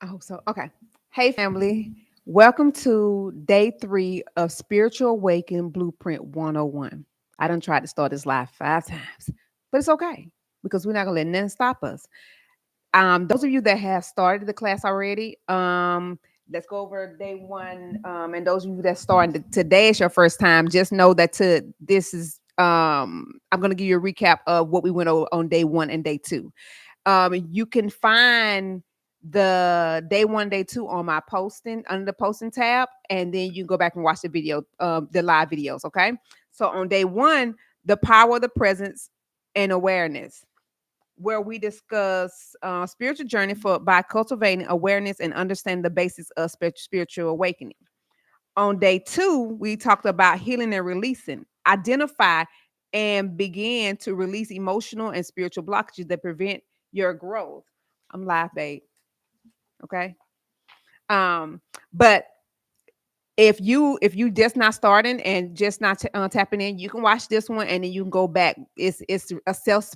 hope so. Okay. Hey, family. Welcome to day 3 of Spiritual Awakening Blueprint 101. I done tried to start this live 5 times, but it's okay because we're not going to let nothing stop us. Those of you that have started the class already, let's go over day 1. And those of you that started today is your first time, just know that I'm going to give you a recap of what we went over on day 1 and day 2. You can find the day 1, day 2 on my posting under the posting tab, and then you can go back and watch the video, the live videos. Okay. So on day 1, the power of the presence and awareness, where we discuss spiritual journey by cultivating awareness and understanding the basis of spiritual awakening. On day 2, we talked about healing and releasing, identify and begin to release emotional and spiritual blockages that prevent your growth. I'm live, babe. Okay. But if you just not starting and just not tapping in, you can watch this one and then you can go back. It's a self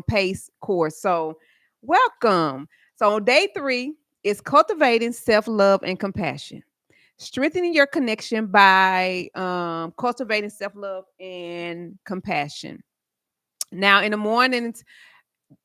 paced course. So welcome. So on day 3 is cultivating self love and compassion, strengthening your connection by cultivating self love and compassion. Now in the mornings,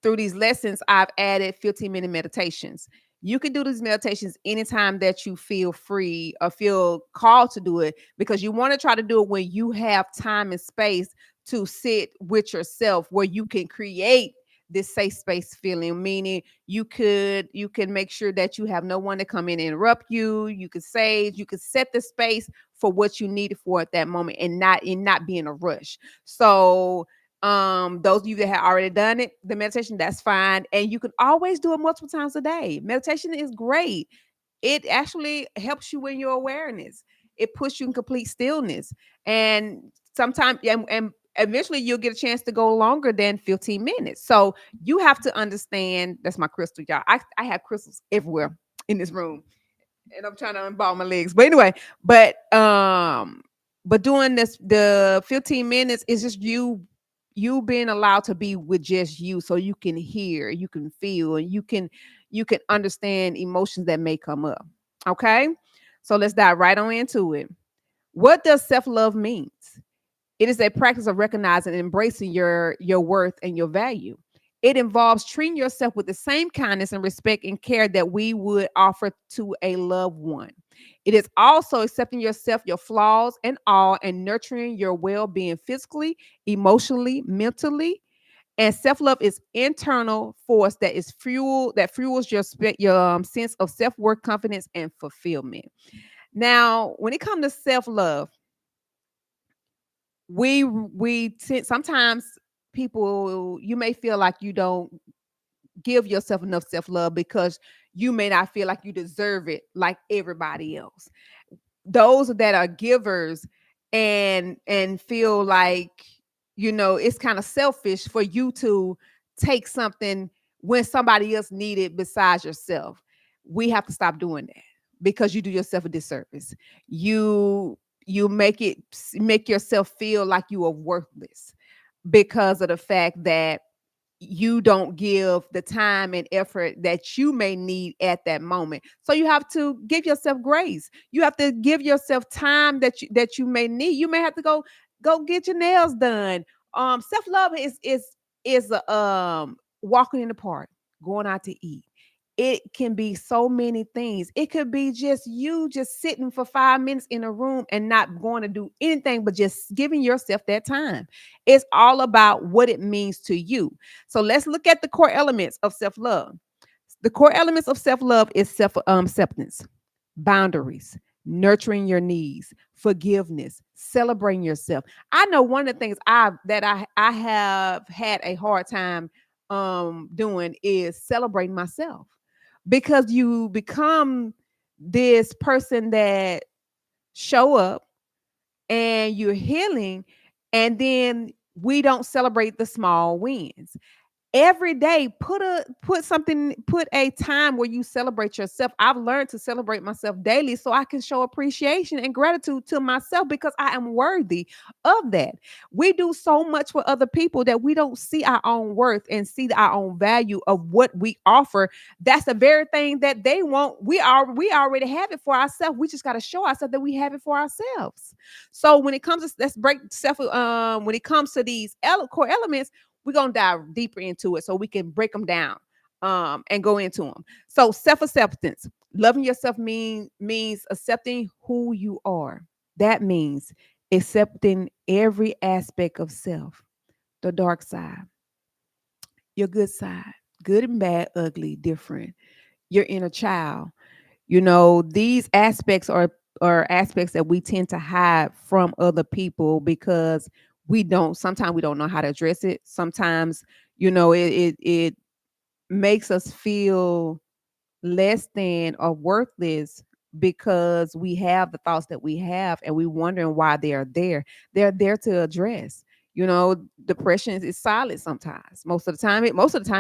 through these lessons, I've added 15-minute meditations. You can do these meditations anytime that you feel free or feel called to do it, because you want to try to do it when you have time and space to sit with yourself, where you can create this safe space feeling, meaning you can make sure that you have no one to come in and interrupt you. You could set the space for what you need it for at that moment, and not be in a rush. So those of you that have already done it, the meditation, that's fine, and you can always do it multiple times a day. Meditation is great. It actually helps you in your awareness. It puts you in complete stillness, and sometimes and eventually you'll get a chance to go longer than 15 minutes. So you have to understand, that's my crystal, y'all. I have crystals everywhere in this room, and I'm trying to unball my legs, but anyway. But doing this, the 15 minutes is just you being allowed to be with just you, so you can hear, you can feel, and you can understand emotions that may come up. Okay, so let's dive right on into it. What does self-love mean? It is a practice of recognizing and embracing your worth and your value. It involves treating yourself with the same kindness and respect and care that we would offer to a loved one. It is also accepting yourself, your flaws and all, and nurturing your well-being physically, emotionally, mentally. And self-love is internal force that fuels your sense of self-worth, confidence, and fulfillment. Now, when it comes to self-love, sometimes people, you may feel like you don't give yourself enough self-love because you may not feel like you deserve it like everybody else. Those that are givers and feel like, it's kind of selfish for you to take something when somebody else need it besides yourself. We have to stop doing that, because you do yourself a disservice. You make yourself feel like you are worthless because of the fact that you don't give the time and effort that you may need at that moment. So you have to give yourself grace. You have to give yourself time that you may need. You may have to go get your nails done. Self-love is walking in the park, going out to eat. It can be so many things. It could be just you just sitting for 5 minutes in a room and not going to do anything but just giving yourself that time. It's all about what it means to you. So let's look at the core elements of self-love. The core elements of self-love is acceptance, boundaries, nurturing your needs, forgiveness, celebrating yourself. I know one of the things I have had a hard time doing is celebrating myself, because you become this person that show up and you're healing, and then we don't celebrate the small wins. every day put a time where you celebrate yourself. I've learned to celebrate myself daily so I can show appreciation and gratitude to myself because I am worthy of that. We do so much for other people that we don't see our own worth and see our own value of what we offer. That's the very thing that they want. We already have it for ourselves. We just got to show ourselves that we have it for ourselves. So when it comes to, let's break self when it comes to these core elements, we're gonna dive deeper into it so we can break them down and go into them. So self-acceptance. Loving yourself means accepting who you are. That means accepting every aspect of self, the dark side, your good side, good and bad, ugly, different, your inner child. These aspects are aspects that we tend to hide from other people because sometimes we don't know how to address it. Sometimes, it makes us feel less than or worthless because we have the thoughts that we have and we wondering why they are there. They're there to address. Depression is silent sometimes. Most of the time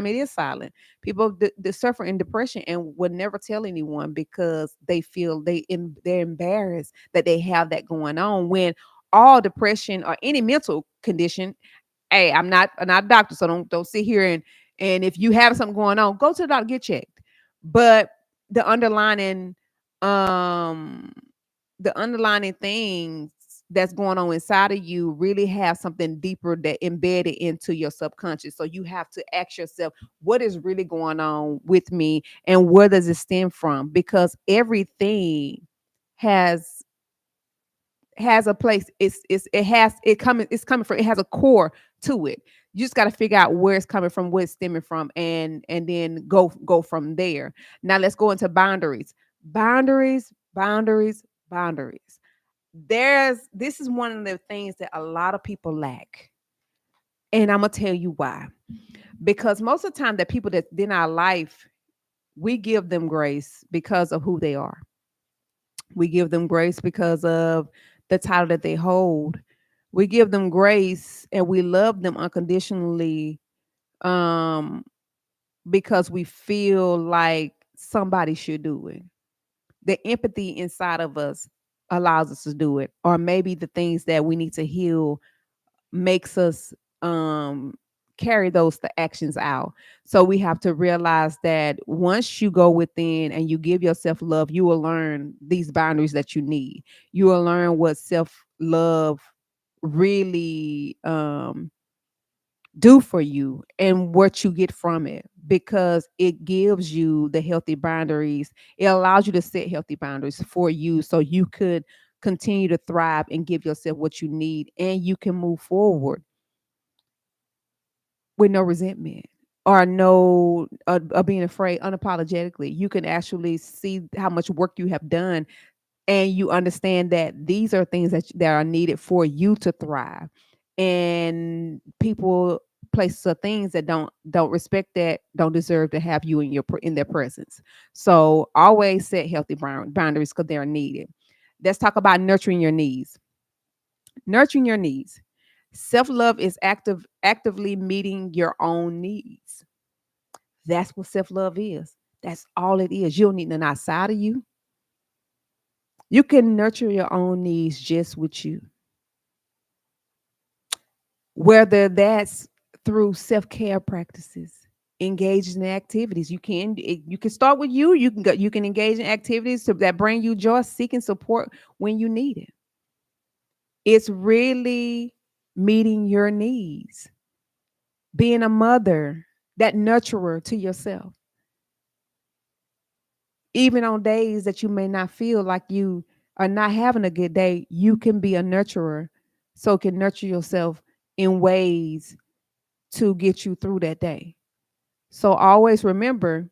it is silent. People they suffer in depression and would never tell anyone because they feel they're embarrassed that they have that going on, when all depression or any mental condition, hey, I'm not a doctor, so don't sit here and if you have something going on, go to the doctor, get checked. But the underlining um things that's going on inside of you really have something deeper that embedded into your subconscious. So you have to ask yourself, what is really going on with me and where does it stem from? Because everything has a place. It's coming from, it has a core to it. You just got to figure out where it's coming from, where it's stemming from, and then go from there. Now let's go into boundaries. Boundaries. This is one of the things that a lot of people lack, and I'm gonna tell you why. Because most of the time, the people that's in our life, we give them grace because of who they are. We give them grace because of the title that they hold. We give them grace and we love them unconditionally, um, because we feel like somebody should do it. The empathy inside of us allows us to do it. Or maybe the things that we need to heal makes us um carry those the actions out. So we have to realize that once you go within and you give yourself love, you will learn these boundaries that you need. You will learn what self love really do for you and what you get from it, because it gives you the healthy boundaries. It allows you to set healthy boundaries for you so you could continue to thrive and give yourself what you need, and you can move forward with no resentment or no being afraid, unapologetically. You can actually see how much work you have done, and you understand that these are things that are needed for you to thrive. And people, places, or things that don't respect that, don't deserve to have you in their presence. So always set healthy boundaries because they're needed. Let's talk about nurturing your needs. Nurturing your needs. Self-love is actively meeting your own needs. That's what self-love is. That's all it is. You don't need nothing outside of you. You can nurture your own needs just with you. Whether that's through self-care practices, engaging in activities. You can start with you. You can engage in activities that bring you joy, seeking support when you need it. It's really meeting your needs. Being a mother, that nurturer to yourself. Even on days that you may not feel like you are not having a good day, you can be a nurturer. So it can nurture yourself in ways to get you through that day. So always remember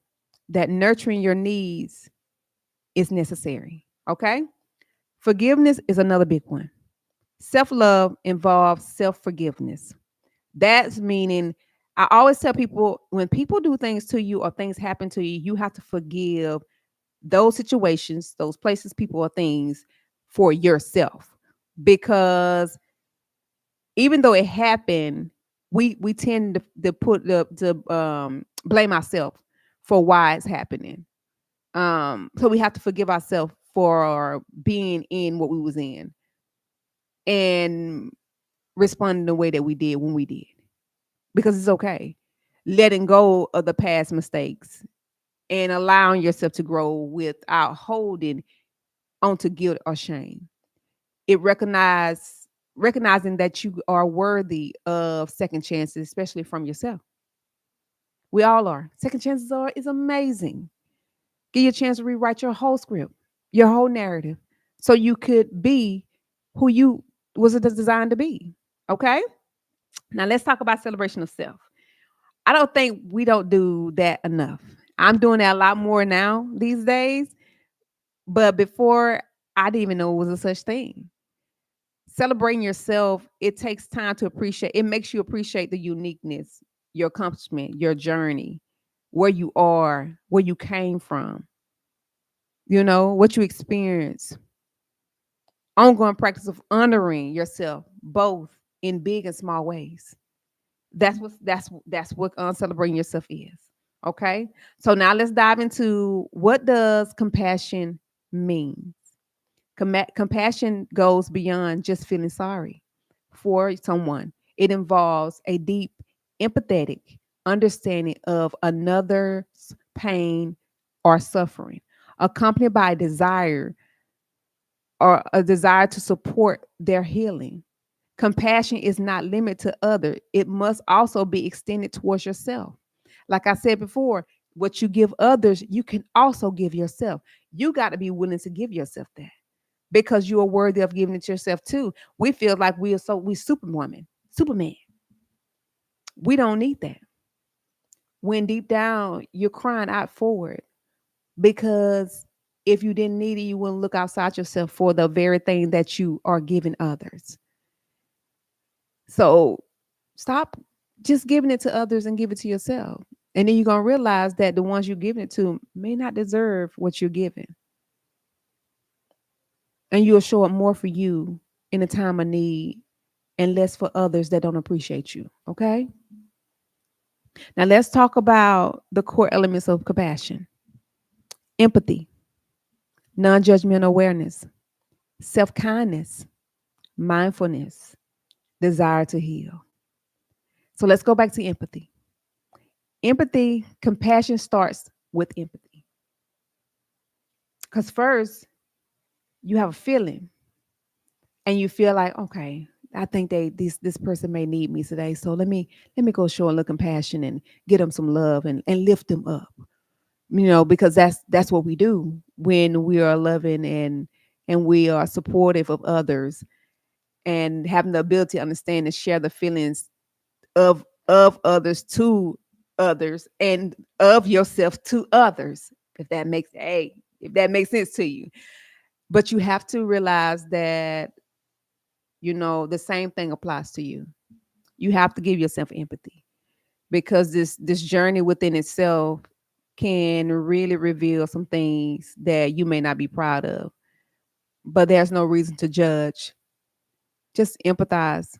that nurturing your needs is necessary. Okay. Forgiveness is another big one. Self love involves self forgiveness. That's meaning, I always tell people, when people do things to you or things happen to you, you have to forgive those situations, those places, people, or things for yourself. Because even though it happened, We tend to put to blame ourselves for why it's happening. So we have to forgive ourselves for being in what we was in and responding the way that we did when we did, because it's okay. Letting go of the past mistakes and allowing yourself to grow without holding onto guilt or shame. It recognizing that you are worthy of second chances, especially from yourself. We all are. Second chances are is amazing. Give you a chance to rewrite your whole script, your whole narrative, so you could be who you was designed to be. Okay. Now let's talk about celebration of self. I don't think we don't do that enough. I'm doing that a lot more now these days, but before I didn't even know it was a such thing. Celebrating yourself, it takes time to appreciate. It makes you appreciate the uniqueness, your accomplishment, your journey, where you are, where you came from, what you experienced. Ongoing practice of honoring yourself, both in big and small ways. That's what celebrating yourself is. Okay. So now let's dive into what does compassion mean. Compassion goes beyond just feeling sorry for someone. It involves a deep, empathetic understanding of another's pain or suffering, accompanied by a desire to support their healing. Compassion is not limited to others. It must also be extended towards yourself. Like I said before, what you give others, you can also give yourself. You got to be willing to give yourself that because you are worthy of giving it to yourself too. We feel like we superwoman, Superman. We don't need that. When deep down you're crying out for it, because if you didn't need it, you wouldn't look outside yourself for the very thing that you are giving others. So stop just giving it to others and give it to yourself. And then you're going to realize that the ones you're giving it to may not deserve what you're giving. And you'll show up more for you in a time of need and less for others that don't appreciate you. Okay. Now let's talk about the core elements of compassion: empathy, non judgmental awareness, self kindness, mindfulness, desire to heal. So let's go back to empathy. Empathy, compassion starts with empathy. Because first, you have a feeling and you feel like, okay, I think this person may need me today. So let me go show a little compassion and get them some love and lift them up. Because that's what we do when we are loving and we are supportive of others and having the ability to understand and share the feelings of others to others and of yourself to others. If that makes sense to you. But you have to realize that the same thing applies to you. You have to give yourself empathy, because this journey within itself can really reveal some things that you may not be proud of. But there's no reason to judge. Just empathize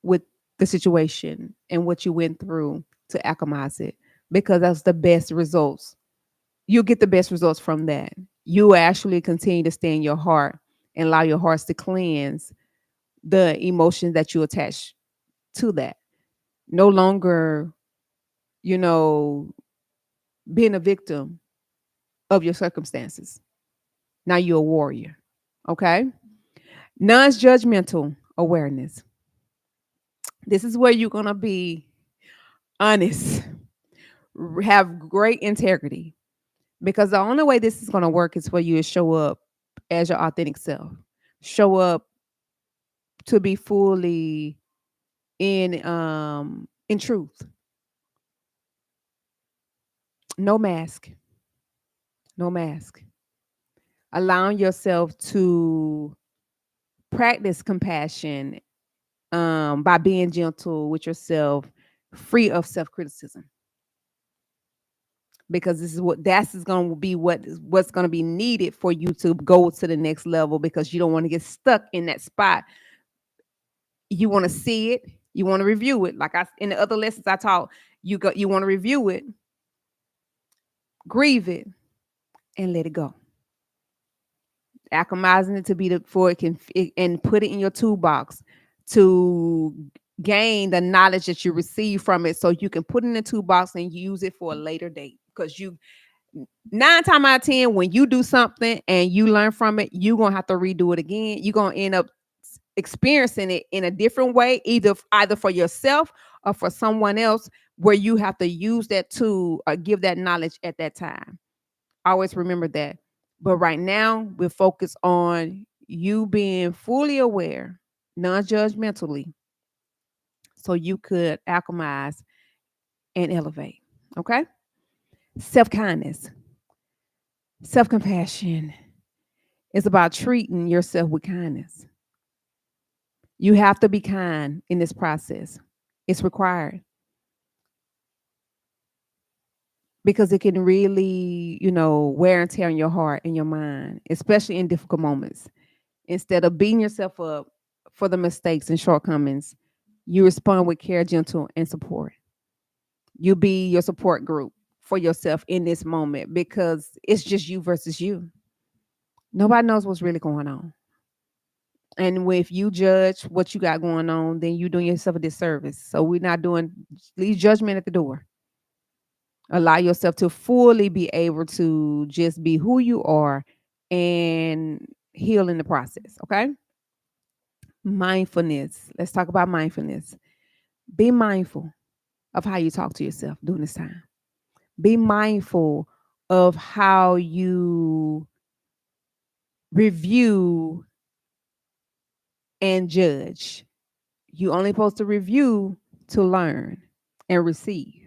with the situation and what you went through to acclimatize it, because that's the best results. You'll get the best results from that. You actually continue to stay in your heart and allow your hearts to cleanse the emotions that you attach to that. No longer, you know, being a victim of your circumstances. Now you're a warrior. Okay. Non judgmental awareness. This is where you're going to be honest, have great integrity, because the only way this is going to work is for you to show up as your authentic self, show up to be fully in truth. No mask. No mask. Allowing yourself to practice compassion, by being gentle with yourself, free of self-criticism, because this is going to be what's going to be needed for you to go to the next level, because you don't want to get stuck in that spot. You want to see it, You want to review it. Like I in the other lessons I taught, you want to review it, grieve it, and let it go. Alchemizing it to be the for it can and put it in your toolbox to gain the knowledge that you receive from it, so you can put it in the toolbox and use it for a later date. Because you 9 times out of 10, when you do something and you learn from it, you're gonna have to redo it again. You're gonna end up experiencing it in a different way, either for yourself or for someone else, where you have to use that tool or give that knowledge at that time. Always remember that. But right now, we're focused on you being fully aware, non-judgmentally, so you could alchemize and elevate. Okay? Self-kindness, self-compassion is about treating yourself with kindness. You have to be kind in this process. It's required because it can really, wear and tear on your heart and your mind, especially in difficult moments. Instead of beating yourself up for the mistakes and shortcomings, you respond with care, gentle, and support. You be your support group for yourself in this moment, because it's just you versus you. Nobody knows what's really going on. And if you judge what you got going on, then you're doing yourself a disservice. So we're not doing, leave judgment at the door. Allow yourself to fully be able to just be who you are and heal in the process. Okay. Mindfulness. Let's talk about mindfulness. Be mindful of how you talk to yourself during this time. Be mindful of how you review and judge. You only supposed to review to learn and receive.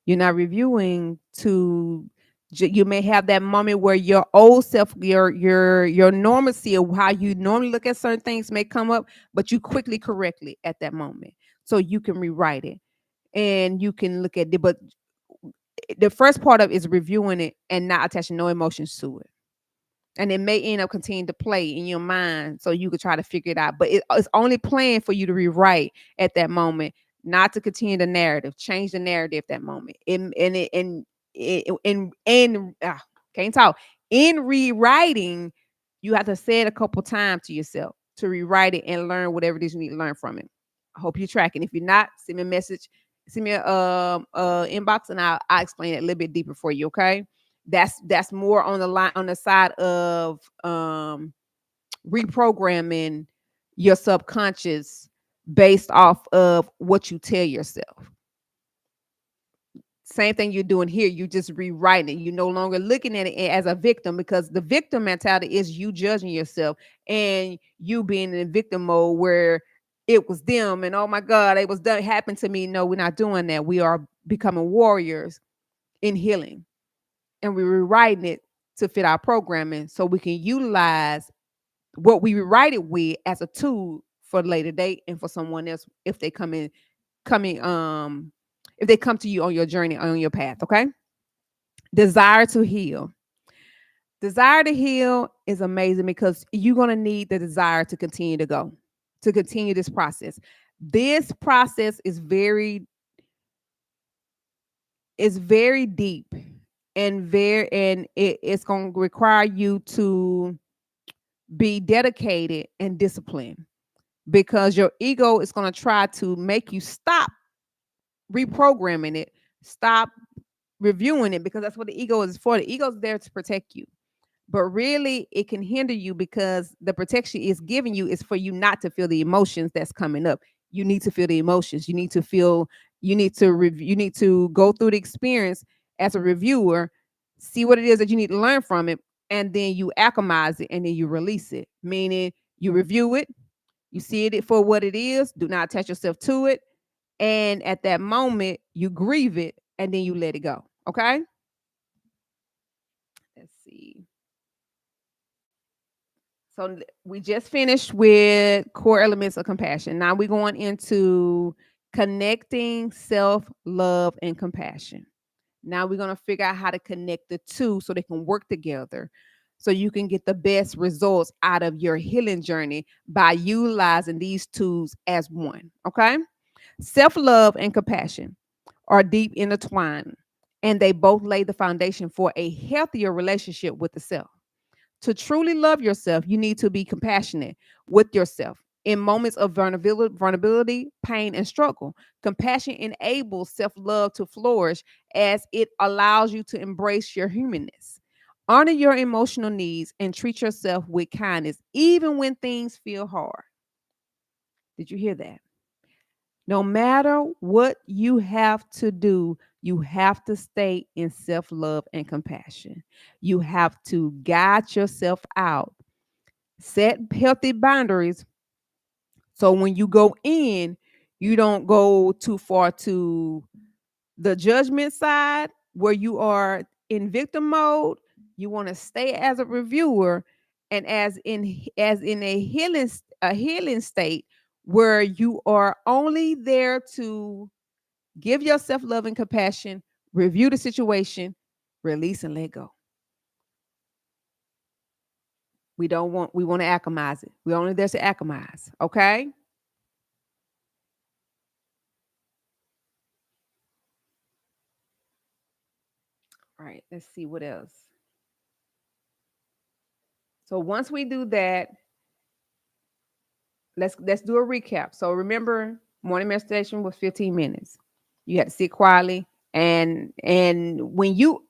You're not reviewing to. You may have that moment where your old self, your normalcy of how you normally look at certain things may come up, but you quickly correct it at that moment, so you can rewrite it and you can look at it. But the first part of it is reviewing it and not attaching no emotions to it. And it may end up continuing to play in your mind so you could try to figure it out. But it's only playing for you to rewrite at that moment, not to continue the narrative. Change the narrative at that moment. Can't talk. In rewriting, you have to say it a couple times to yourself to rewrite it and learn whatever it is you need to learn from it. I hope you're tracking. If you're not, send me a message, send me a inbox, and I'll explain it a little bit deeper for you. Okay. That's more on the line on the side of reprogramming your subconscious based off of what you tell yourself. Same thing you're doing here. You just rewriting it. You're no longer looking at it as a victim, because the victim mentality is you judging yourself and you being in victim mode where it was them and oh my God, it was done happened to me. No, we're not doing that. We are becoming warriors in healing, and we're rewriting it to fit our programming so we can utilize what we rewrite it with as a tool for a later date and for someone else if they if they come to you on your journey, on your path. Okay. Desire to heal. Desire to heal is amazing because you're going to need the desire to continue to continue this process. This process is very deep and it's going to require you to be dedicated and disciplined, because your ego is going to try to make you stop reprogramming it, stop reviewing it, because that's what the ego is for. The ego is there to protect you, but really it can hinder you, because the protection it's giving you is for you not to feel the emotions that's coming up. You need to feel the emotions. You need to feel, you need to review, you need to go through the experience as a reviewer, see what it is that you need to learn from it, and then you alchemize it and then you release it. Meaning you review it, you see it for what it is, do not attach yourself to it, and at that moment you grieve it and then you let it go. Okay? Let's see. So we just finished with core elements of compassion. Now we're going into connecting self-love and compassion. Now we're going to figure out how to connect the two so they can work together, so you can get the best results out of your healing journey by utilizing these tools as one. Okay? Self-love and compassion are deep intertwined, and they both lay the foundation for a healthier relationship with the self. To truly love yourself, you need to be compassionate with yourself. In moments of vulnerability, pain, and struggle, compassion enables self love to flourish as it allows you to embrace your humanness. Honor your emotional needs and treat yourself with kindness, even when things feel hard. Did you hear that? No matter what you have to do, you have to stay in self love and compassion. You have to guide yourself out, set healthy boundaries. So when you go in, you don't go too far to the judgment side where you are in victim mode. You want to stay as a reviewer and as in a healing state where you are only there to give yourself love and compassion, review the situation, release and let go. We want to alchemize it. We only there to alchemize. Okay. All right. Let's see what else. So once we do that, let's do a recap. So remember, morning meditation was 15 minutes. You had to sit quietly, and when you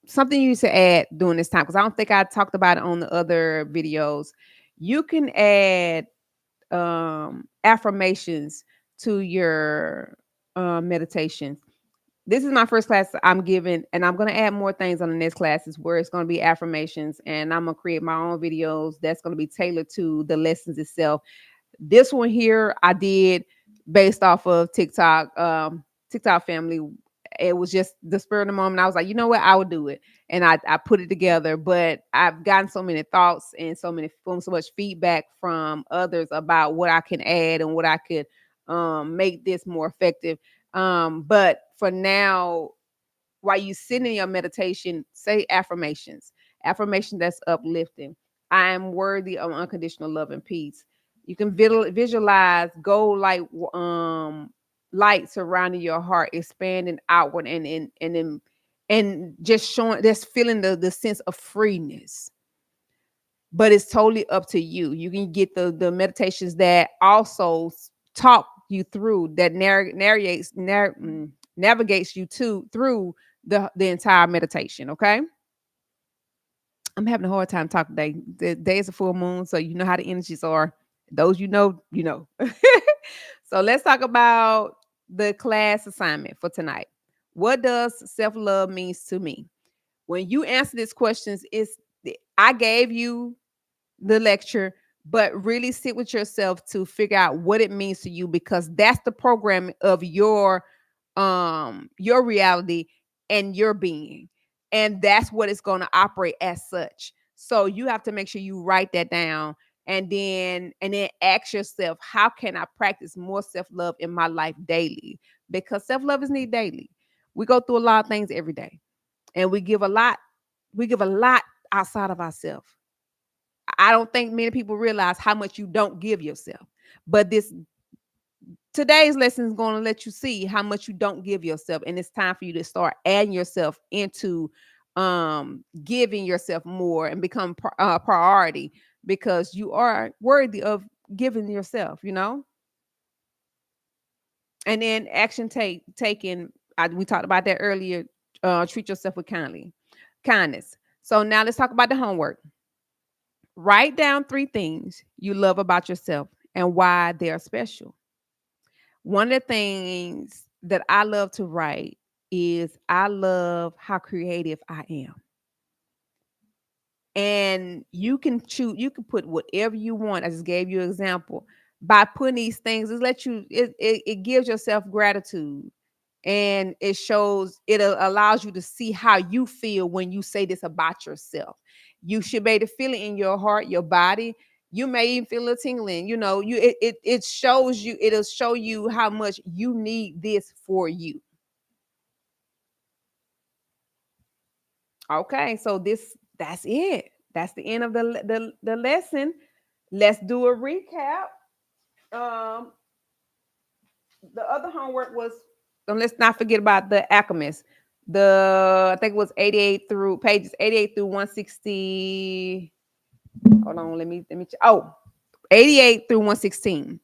something you need to add during this time, because I don't think I talked about it on the other videos. You can add affirmations to your meditations. This is my first class I'm giving, and I'm going to add more things on the next classes where it's going to be affirmations, and I'm going to create my own videos that's going to be tailored to the lessons itself. This one here I did based off of TikTok, TikTok family. It was just the spur of the moment. I was like, you know what, I would do it. And I put it together. But I've gotten so many thoughts and so much feedback from others about what I can add and what I could make this more effective. But for now, while you sit in your meditation, say affirmations, affirmation that's uplifting. I am worthy of unconditional love and peace. You can visualize gold light surrounding your heart, expanding outward and just showing, just feeling the sense of freeness. But it's totally up to you. You can get the meditations that also talk you through, that navigates you to through the entire meditation. Okay. I'm having a hard time talking today. The day is a full moon, so you know how the energies are. Those you know, you know. So let's talk about the class assignment for tonight. What does self-love means to me? When you answer these questions, I gave you the lecture, but really sit with yourself to figure out what it means to you, because that's the program of your reality and your being, and that's what it's going to operate as such. So you have to make sure you write that down, and then ask yourself, how can I practice more self-love in my life daily? Because self-love is needed daily. We go through a lot of things every day, and we give a lot outside of ourselves. I don't think many people realize how much you don't give yourself. But this today's lesson is going to let you see how much you don't give yourself, and it's time for you to start adding yourself into giving yourself more and become priority, because you are worthy of giving yourself. And then action taken. We talked about that earlier. Treat yourself with kindness. So now let's talk about the homework. Write down 3 things you love about yourself and why they are special. One of the things that I love to write is I love how creative I am. And you can put whatever you want. I just gave you an example. By putting these things, it gives yourself gratitude, and it allows you to see how you feel when you say this about yourself. You should be able to feel it in your heart, your body. You may even feel a tingling. It'll show you how much you need this for you. Okay, so that's it. That's the end of the lesson. Let's do a recap. Um, The other homework was, and let's not forget about the Alchemist. I think it was 88 through pages 88 through 160. Hold on, let me check. Oh, 88 through 116.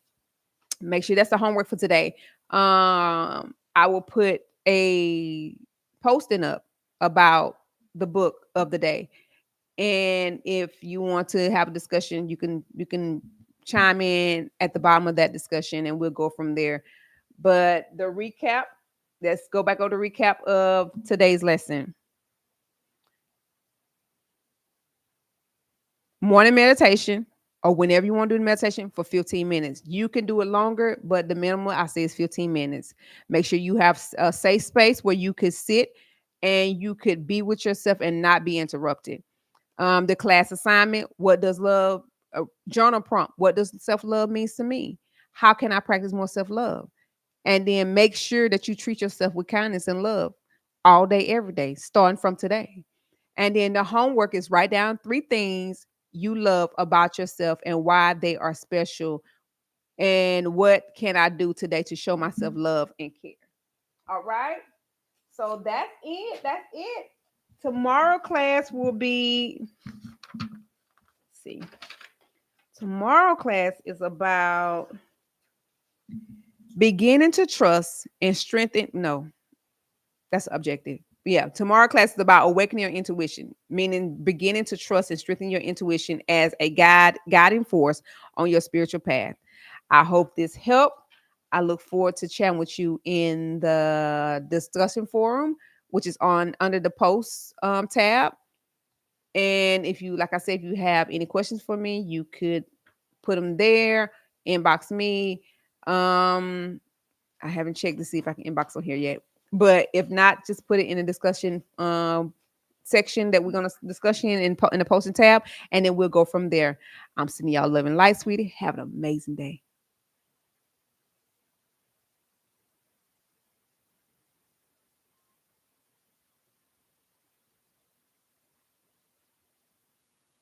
Make sure that's the homework for today. I will put a posting up about the book of the day. And if you want to have a discussion, you can chime in at the bottom of that discussion and we'll go from there. But the recap, let's go back over the recap of today's lesson. Morning meditation, or whenever you want to do the meditation, for 15 minutes. You can do it longer, but the minimum I say is 15 minutes. Make sure you have a safe space where you could sit and you could be with yourself and not be interrupted. The class assignment, what does love, journal prompt, what does self-love means to me? How can I practice more self-love? And then make sure that you treat yourself with kindness and love all day, every day, starting from today. And then the homework is write down 3 things you love about yourself and why they are special. And what can I do today to show myself love and care? All right. So that's it. That's it. Tomorrow class will be, let's see. Tomorrow class is about beginning to trust and strengthen. No, that's objective. Yeah, tomorrow class is about awakening your intuition, meaning beginning to trust and strengthen your intuition as a guiding force on your spiritual path. I hope this helped. I look forward to chatting with you in the discussion forum, which is on under the posts tab. And if you, like I said, if you have any questions for me, you could put them there, inbox me. I haven't checked to see if I can inbox on here yet. But if not, just put it in the discussion section that we're gonna discussion in the posting tab, and then we'll go from there. I'm sending y'all love and light, sweetie. Have an amazing day.